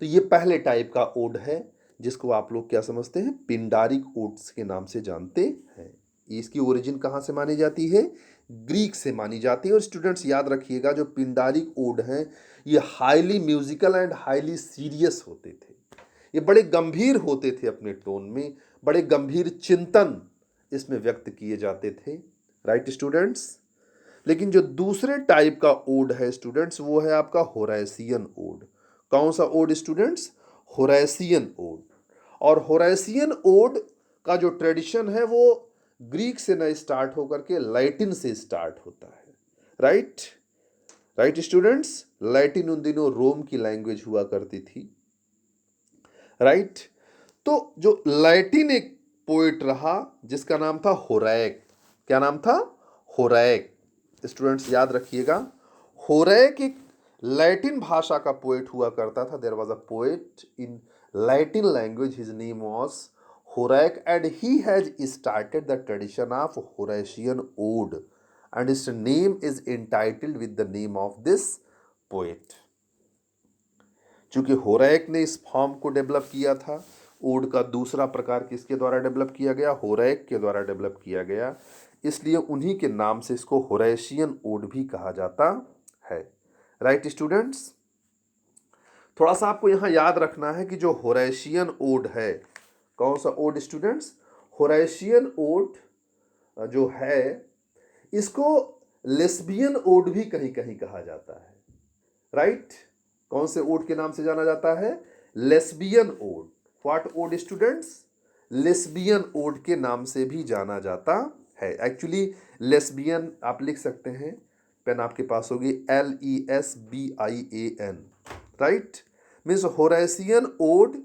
तो ये पहले टाइप का ओड है, जिसको आप लोग क्या समझते हैं? पिंडारिक ओड्स के नाम से जानते हैं। इसकी ओरिजिन कहाँ से मानी जाती है? ग्रीक से मानी जाती है। और स्टूडेंट्स याद रखिएगा, जो पिंडारिक ओड हैं ये highly musical and highly serious होते थे। ये बड़े गंभीर होते थे अपने टोन में, बड़े गंभीर चिंतन इसमें व्यक्त किए जाते थे। Right students? लेकिन जो दूसरे टाइप का ओड है स्टूडेंट्स, वो है आपका होराइसियन ओड। कौन सा ओड स्टूडेंट्स? होराइसियन ओड। और होराइसियन ओड का जो ट्रेडिशन है वो ग्रीक से न स्टार्ट होकर के लैटिन से स्टार्ट होता है। राइट? Right students? लैटिन उन दिनों रोम की लैंग्वेज हुआ करती थी। राइट? तो जो लैटिन एक पोएट रहा जिसका नाम था होरैक। क्या नाम था? होरैक। स्टूडेंट्स याद रखिएगा, होरैक एक लैटिन भाषा का पोएट हुआ करता था। There was a poet in Latin language, his name was Horace, and he has started the tradition of Horatian ode, and his name is entitled with the name of this poet. चूंकि होरैक ने इस फॉर्म को डेवलप किया था, ओड का दूसरा प्रकार किसके द्वारा डेवलप किया गया? होरैक के द्वारा डेवलप किया गया, इसलिए उन्हीं के नाम से इसको होरेशियन ओड भी कहा जाता है। Right students? थोड़ा सा आपको यहाँ याद रखना है कि जो होरेशियन ओड है, कौन सा ओड स्टूडेंट्स? होरेशियन ओड जो है, इसको लेस्बियन ओड भी कहीं कहीं कहा जाता है। राइट? कौन से ओड के नाम से जाना जाता है? Lesbian ode. What ode students? Lesbian ode के नाम से भी जाना जाता है। एक्चुअली लेस्बियन आप लिख सकते हैं, पेन आपके पास होगी, LESBIAN, right. Means Horatian ode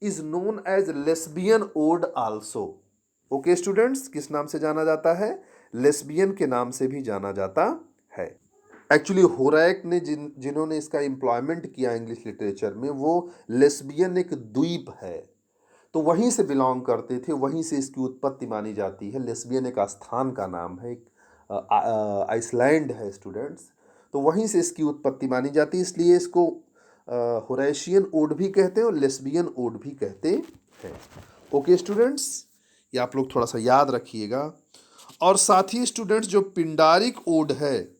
is known as lesbian ode also. Okay students, किस नाम से जाना जाता है? लेस्बियन के नाम से भी जाना जाता है। एक्चुअली होराइक ने जिन्होंने इसका एम्प्लॉयमेंट किया इंग्लिश लिटरेचर में, वो लेस्बियन एक द्वीप है, तो वहीं से बिलोंग करते थे, वहीं से इसकी उत्पत्ति मानी जाती है। लेस्बियन एक स्थान का नाम है, एक आइसलैंड है स्टूडेंट्स, तो वहीं से इसकी उत्पत्ति मानी जाती है, इसलिए इसको होरेशियन ओड भी कहते हैं और लेस्बियन ओड भी कहते हैं। ओके स्टूडेंट्स, ये आप लोग थोड़ा सा याद रखिएगा। और साथ ही स्टूडेंट्स, जो पिंडारिक ओड है,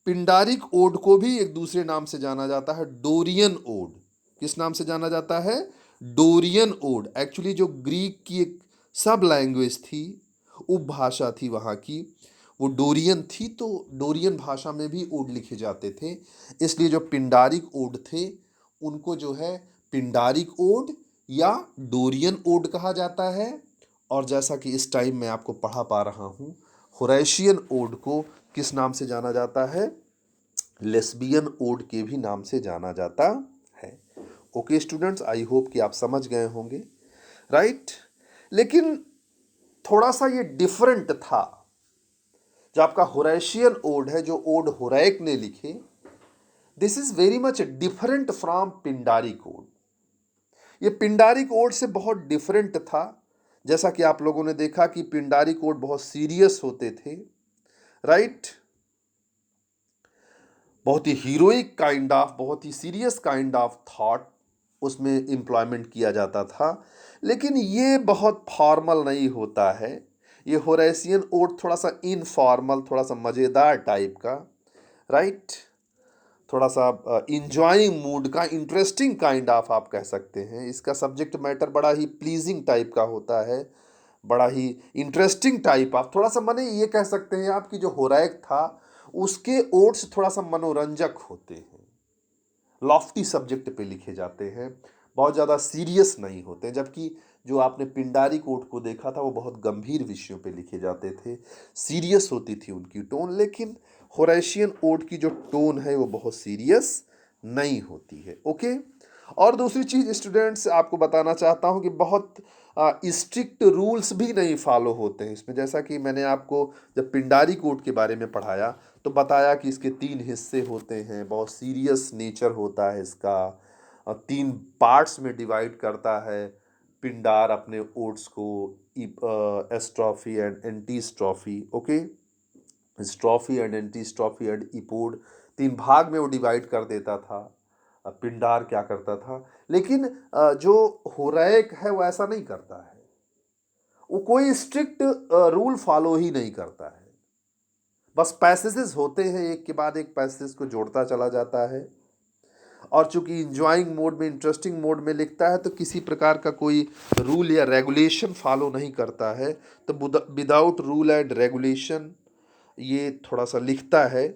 पिंडारिक ओड को भी एक दूसरे नाम से जाना जाता है, डोरियन ओड। किस नाम से जाना जाता है? Dorian ode. एक्चुअली जो ग्रीक की एक सब लैंग्वेज थी, उपभाषा थी वहाँ की, वो डोरियन थी, तो डोरियन भाषा में भी ओड लिखे जाते थे, इसलिए जो पिंडारिक ओड थे उनको जो है पिंडारिक ओड या डोरियन ओड कहा जाता है। और जैसा कि इस टाइम मैं आपको पढ़ा पा रहा हूँ, होरेशियन ओड को किस नाम से जाना जाता है? लेस्बियन ओड के भी नाम से जाना जाता है। ओके स्टूडेंट्स, आई होप कि आप समझ गए होंगे, राइट। लेकिन थोड़ा सा ये डिफरेंट था। जो आपका होरेशियन ओड है, जो ओड होराइक ने लिखे, this is very much different from Pindaric ode. ये पिंडारिक ओड से बहुत डिफरेंट था। जैसा कि आप लोगों ने देखा कि पिंडारिक ओड बहुत सीरियस होते थे, राइट, बहुत ही हीरोइक काइंड ऑफ, बहुत ही सीरियस काइंड ऑफ थॉट उसमें एम्प्लॉयमेंट किया जाता था। लेकिन ये बहुत फॉर्मल नहीं होता है। ये होरेशियन ओड थोड़ा सा इनफॉर्मल, थोड़ा सा मज़ेदार टाइप का, राइट, थोड़ा सा इंजॉइंग मूड का, इंटरेस्टिंग काइंड ऑफ आप कह सकते हैं। इसका सब्जेक्ट मैटर बड़ा ही प्लीजिंग टाइप का होता है, बड़ा ही इंटरेस्टिंग टाइप ऑफ, थोड़ा सा माने ये कह सकते हैं आप कि जो होराइक था उसके ओड्स थोड़ा सा मनोरंजक होते हैं, लॉफ्टी सब्जेक्ट पे लिखे जाते हैं, बहुत ज़्यादा सीरियस नहीं होते। जबकि जो आपने पिंडारिक ओड को देखा था वो बहुत गंभीर विषयों पे लिखे जाते थे, सीरियस होती थी उनकी टोन। लेकिन होरेशियन ओड की जो टोन है वो बहुत सीरियस नहीं होती है। ओके। और दूसरी चीज़ स्टूडेंट्स आपको बताना चाहता हूँ कि बहुत स्ट्रिक्ट रूल्स भी नहीं फॉलो होते हैं इसमें। जैसा कि मैंने आपको जब पिंडारिक ओड के बारे में पढ़ाया तो बताया कि इसके 3 हिस्से होते हैं, बहुत सीरियस नेचर होता है इसका, 3 पार्ट्स में डिवाइड करता है पिंडार अपने ओड्स को, strophe and antistrophe. Okay, strophe and antistrophe and epode, 3 भाग में वो डिवाइड कर देता था। पिंडार क्या करता था, लेकिन जो होराइक है वो ऐसा नहीं करता है, वो कोई स्ट्रिक्ट रूल फॉलो ही नहीं करता है, बस पैसेजेस होते हैं, एक के बाद एक पैसेज को जोड़ता चला जाता है। और चूंकि इंजॉइंग मोड में, इंटरेस्टिंग मोड में लिखता है, तो किसी प्रकार का कोई रूल या रेगुलेशन फॉलो नहीं करता है। तो विदाउट रूल एंड रेगुलेशन ये थोड़ा सा लिखता है।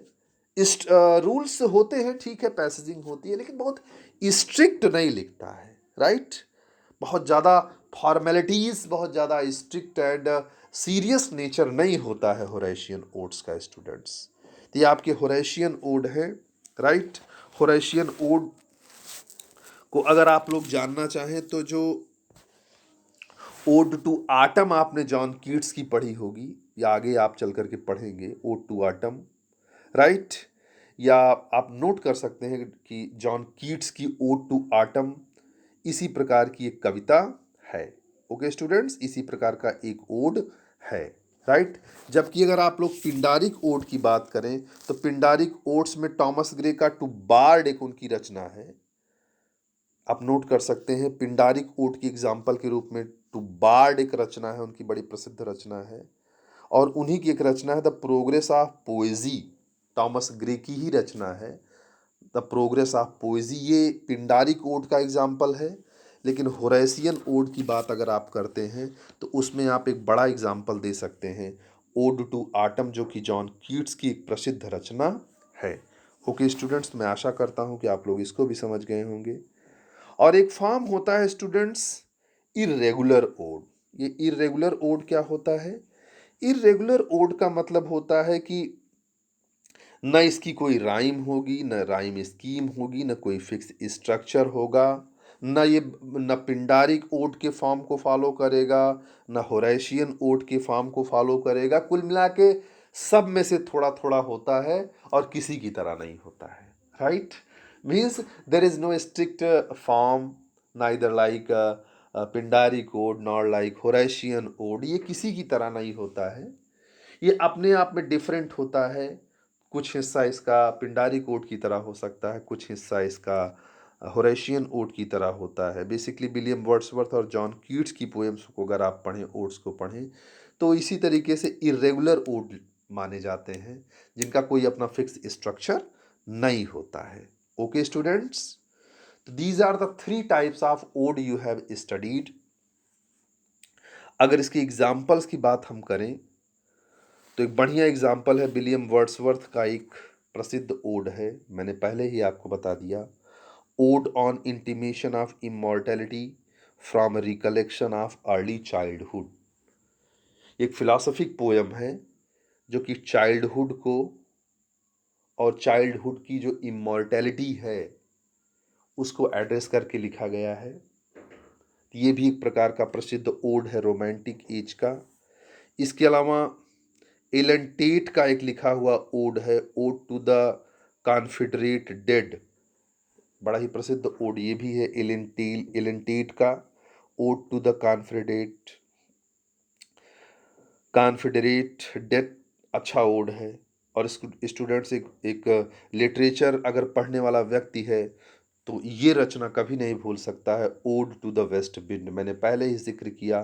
इस रूल्स होते हैं, ठीक है, पैसेजिंग होती है, लेकिन बहुत स्ट्रिक्ट नहीं लिखता है, राइट। बहुत ज़्यादा फॉर्मेलिटीज़, बहुत ज़्यादा स्ट्रिक्ट एंड सीरियस नेचर नहीं होता है होरेशियन ओड्स का स्टूडेंट्स। तो ये आपके होरेशियन ओड है, राइट। होरेशियन ओड को अगर आप लोग जानना चाहें तो जो ओड टू आटम आपने जॉन कीट्स की पढ़ी होगी, या आगे आप चल करके पढ़ेंगे ओड टू आटम, राइट। या आप नोट कर सकते हैं कि जॉन कीट्स की ओड टू आटम इसी प्रकार की एक कविता है। ओके स्टूडेंट्स, इसी प्रकार का एक ओड है, राइट। जबकि अगर आप लोग पिंडारिक ओड की बात करें तो पिंडारिक ओड्स में टॉमस ग्रे का टू बार्ड एक उनकी रचना है। आप नोट कर सकते हैं पिंडारिक ओड की एग्जाम्पल के रूप में टू बार्ड एक रचना है, उनकी बड़ी प्रसिद्ध रचना है। और उन्हीं की एक रचना है the progress of पोएजी, Thomas Gray की ही रचना है द प्रोग्रेस ऑफ पोएजी। ये पिंडारिक ओड का एग्जाम्पल है। लेकिन होरेशियन ओड की बात अगर आप करते हैं तो उसमें आप एक बड़ा एग्जाम्पल दे सकते हैं, ओड टू आटम, जो कि जॉन कीट्स की एक प्रसिद्ध रचना है। ओके स्टूडेंट्स, मैं आशा करता हूँ कि आप लोग इसको भी समझ गए होंगे। और एक फॉर्म होता है स्टूडेंट्स इर्रेगुलर ओड। ये इर्रेगुलर ओड क्या होता है? इर्रेगुलर ओड का मतलब होता है कि न इसकी कोई राइम होगी, न राइम स्कीम होगी, न कोई फिक्स स्ट्रक्चर होगा, न पिंडारिक ओड के फॉर्म को फॉलो करेगा, न होरेशियन ओड के फॉर्म को फॉलो करेगा। कुल मिला के सब में से थोड़ा थोड़ा होता है और किसी की तरह नहीं होता है। Right, means there is no strict form, neither like Pindaric ode nor like Horatian ode. ये किसी की तरह नहीं होता है, ये अपने आप में डिफरेंट होता है। कुछ हिस्सा इसका पिंडारिक ओड की तरह हो सकता है, कुछ हिस्सा इसका होरेशियन ओड की तरह होता है। बेसिकली विलियम वर्ड्सवर्थ और जॉन कीट्स की पोएम्स को अगर आप पढ़ें, ओड्स को पढ़ें, तो इसी तरीके से इरेगुलर ओड माने जाते हैं जिनका कोई अपना फिक्स स्ट्रक्चर नहीं होता है। Okay students, these are the 3 types of ode you have studied. अगर इसकी एग्जाम्पल्स की बात हम करें तो एक बढ़िया एग्जाम्पल है विलियम वर्ड्सवर्थ का एक प्रसिद्ध ओड है, मैंने पहले ही आपको बता दिया, odd on intimation of immortality from recollection of early childhood. एक फिलॉसफिक पोयम है जो कि चाइल्डहुड को और चाइल्डहुड की जो इमॉर्टैलिटी है उसको एड्रेस करके लिखा गया है। ये भी एक प्रकार का प्रसिद्ध ओड है रोमांटिक एज का। इसके अलावा एलन टेट का एक लिखा हुआ ओड है, ode to the Confederate dead. बड़ा ही प्रसिद्ध ओड ये भी है एलन टेट का, ode to the Confederate dead. अच्छा ओड है। और स्टूडेंट्स एक लिटरेचर अगर पढ़ने वाला व्यक्ति है तो ये रचना कभी नहीं भूल सकता है, ode to the west wind. मैंने पहले ही जिक्र किया,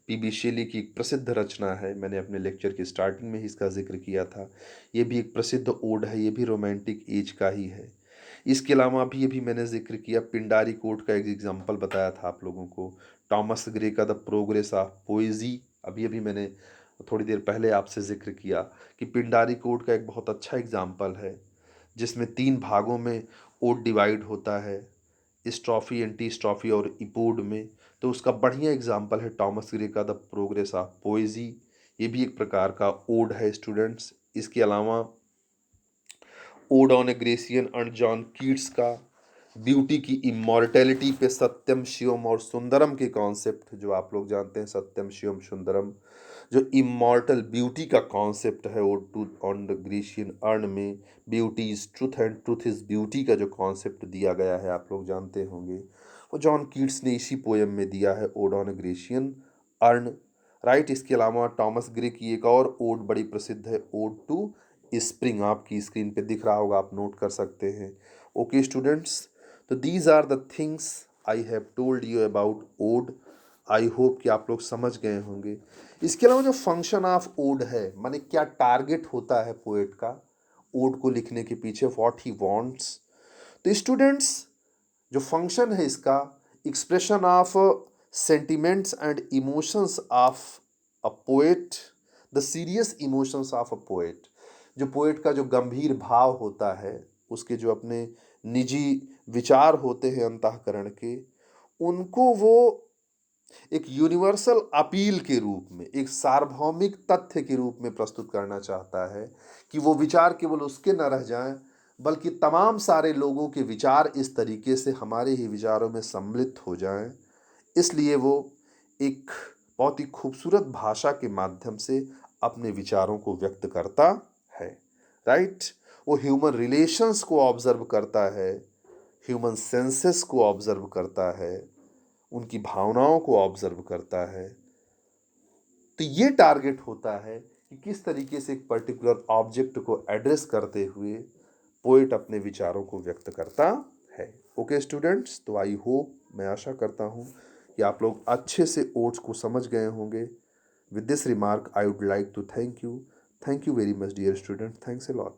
पीबी शेली की एक प्रसिद्ध रचना है, मैंने अपने लेक्चर की स्टार्टिंग में ही इसका जिक्र किया था। ये भी एक प्रसिद्ध ओड है, ये भी रोमांटिक एज का ही है। इसके अलावा भी ये भी मैंने जिक्र किया, पिंडारी कोड का एक एग्जाम्पल बताया था आप लोगों को, टॉमस ग्रे का द प्रोग्रेस ऑफ पोएजी। अभी अभी मैंने थोड़ी देर पहले आपसे जिक्र किया कि पिंडारी कोड का एक बहुत अच्छा एग्जाम्पल है जिसमें 3 भागों में ओड डिवाइड होता है, स्ट्रॉफी, एंटी स्ट्रॉफी और इपोड में। तो उसका बढ़िया एग्जाम्पल है टॉमस ग्रे का द प्रोग्रेस ऑफ पोएजी। ये भी एक प्रकार का ओड है स्टूडेंट्स। इसके अलावा odd on A Grecian and John Keats का ब्यूटी की इमॉर्टैलिटी पे सत्यम शिवम और सुंदरम के कॉन्सेप्ट, जो आप लोग जानते हैं सत्यम शिवम सुंदरम, जो इमॉर्टल ब्यूटी का कॉन्सेप्ट है ode to on the Grecian urn में, beauty is truth and truth is beauty का जो कॉन्सेप्ट दिया गया है आप लोग जानते होंगे, वो जॉन कीट्स ने इसी पोएम में दिया है, odd on Grecian earn. Right, इसके अलावा टॉमस ग्रे की एक और ओड बड़ी प्रसिद्ध है, ओड टू स्प्रिंग, आपकी स्क्रीन पे दिख रहा होगा, आप नोट कर सकते हैं। ओके स्टूडेंट्स, तो these are the things I have told you about ode. I hope कि आप लोग समझ गए होंगे। इसके अलावा जो फंक्शन ऑफ ओड है, माने क्या टारगेट होता है पोएट का ओड को लिखने के पीछे, व्हाट ही वांट्स। तो स्टूडेंट्स, जो फंक्शन है इसका, expression of sentiments and emotions of a poet, the serious emotions of a poet. जो पोएट का जो गंभीर भाव होता है, उसके जो अपने निजी विचार होते हैं अंतःकरण के, उनको वो एक यूनिवर्सल अपील के रूप में, एक सार्वभौमिक तथ्य के रूप में प्रस्तुत करना चाहता है कि वो विचार केवल उसके न रह जाएं, बल्कि तमाम सारे लोगों के विचार इस तरीके से हमारे ही विचारों में सम्मिलित हो जाएं। इसलिए वो एक बहुत ही खूबसूरत भाषा के माध्यम से अपने विचारों को व्यक्त करता है। राइट, वो ह्यूमन रिलेशंस को ऑब्जर्व करता है, ह्यूमन सेंसेस को ऑब्जर्व करता है, उनकी भावनाओं को ऑब्जर्व करता है। तो ये टारगेट होता है कि किस तरीके से एक पर्टिकुलर ऑब्जेक्ट को एड्रेस करते हुए पोएट अपने विचारों को व्यक्त करता है। ओके स्टूडेंट्स, तो आई होप, मैं आशा करता हूँ कि आप लोग अच्छे से ओड्स को समझ गए होंगे। With this remark I would like to thank you very much dear student, thanks a lot.